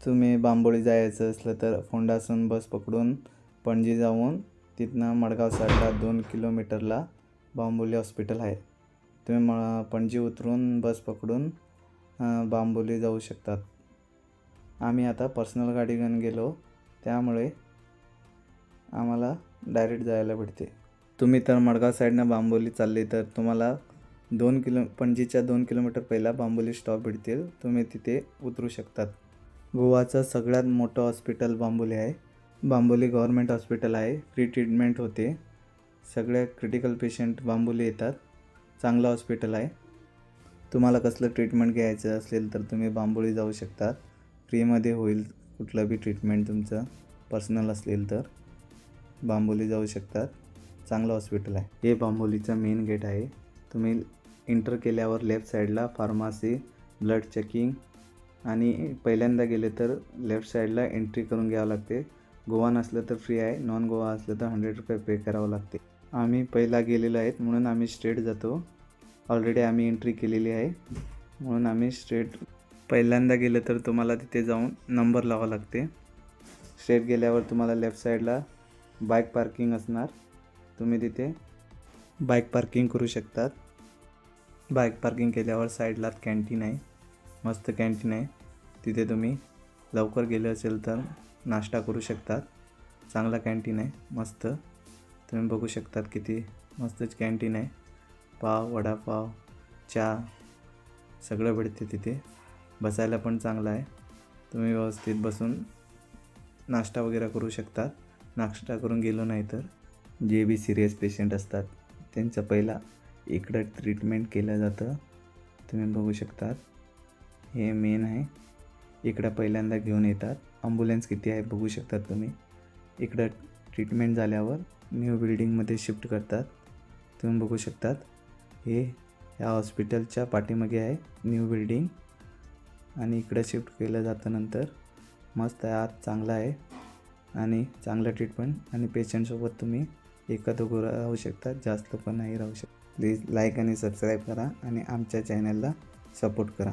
तुम्ही बांबोळी जायचं असलं तर फोंडासून बस पकडून पणजी जाऊन तिथनं मडगाव साईडला 2 किलोमीटरला बांबोली हॉस्पिटल आहे. तुम्ही पणजी उतरून बस पकडून बांबोली जाऊ शकतात. आम्ही आता पर्सनल गाडी घेऊन गेलो, त्यामुळे आम्हाला डायरेक्ट जायला भेटते. तुम्ही तर मडगाव साईडनं बांबोली चालले तर तुम्हाला पणजीच्या 2 किलोमीटर पहिला बांबोली स्टॉप भेटतील. तुम्ही तिथे उतरू शकतात. गोवाचं सगळ्यात मोठं हॉस्पिटल बांबोली आहे. बांबोली गव्हर्मेंट हॉस्पिटल आहे. फ्री ट्रीटमेंट होते. सगळे क्रिटिकल पेशंट बांबोली येतात. चांगलं हॉस्पिटल आहे. तुम्हाला कसलं ट्रीटमेंट घ्यायचं असेल तर तुम्ही बांबोली जाऊ शकतात. फ्रीमध्ये होईल कुठलं बी ट्रीटमेंट तुमचं पर्सनल असेल तर बांबोली जाऊ शकतात. चांगलं हॉस्पिटल आहे. हे बांबोलीचं मेन गेट आहे. तुम्ही एंटर केल्यावर लेफ्ट साईडला फार्मसी, ब्लड चेकिंग आणि पहिल्यांदा गेले तर लेफ्ट साईडला एंट्री करून घ्यावं लागते. गोवा नसलं तर फ्री आहे. नॉन गोवा असलं तर 100 रुपये पे करावं लागते. आम्ही पहिला गेलेलो आहेत म्हणून आम्ही स्ट्रेट जातो. ऑलरेडी आम्ही एंट्री केलेली आहे म्हणून आम्ही स्ट्रेट. पहिल्यांदा गेलं तर तुम्हाला तिथे जाऊन नंबर लावावा लागते. स्ट्रेट गेल्यावर तुम्हाला लेफ्ट साईडला बाईक पार्किंग असणार. तुम्ही तिथे बाईक पार्किंग करू शकतात. बाईक पार्किंग केल्यावर साईडला कॅन्टीन आहे. मस्त कॅन्टीन आहे. तिथे तुम्ही लवकर गेले असेल तर नाश्ता करू शकतात. चांगला कॅन्टीन आहे. मस्त तुम्ही बघू शकतात किती मस्तच कॅन्टीन आहे. पाव, वडापाव, चहा सगळं भेटते तिथे. बसायला पण चांगलं आहे. तुम्ही व्यवस्थित बसून नाश्ता वगैरे करू शकतात. नाश्ता करून गेलो नाही तर जे बी सिरियस पेशंट असतात त्यांचं पहिला इकडं ट्रीटमेंट केलं जातं. तुम्ही बघू शकतात. हे मेन आहे. इकडं पहिल्यांदा घेऊन येतात. ॲम्ब्युलन्स किती आहे बघू शकतात तुम्ही. इकडं ट्रीटमेंट झाल्यावर न्यू बिल्डिंगमध्ये शिफ्ट करतात. तुम्ही बघू शकतात. हे या हॉस्पिटलच्या पाठीमागे आहे न्यू बिल्डिंग आणि इकडं शिफ्ट केलं जातं नंतर. मस्त आहे. आत चांगला आहे आणि चांगलं ट्रीटमेंट आणि पेशंटसोबत तुम्ही एका-दोघं राहू शकतात. जास्त पण नाही राहू शकत. प्लीज लाईक आणि सबस्क्राईब करा आणि आमच्या चॅनलला सपोर्ट करा.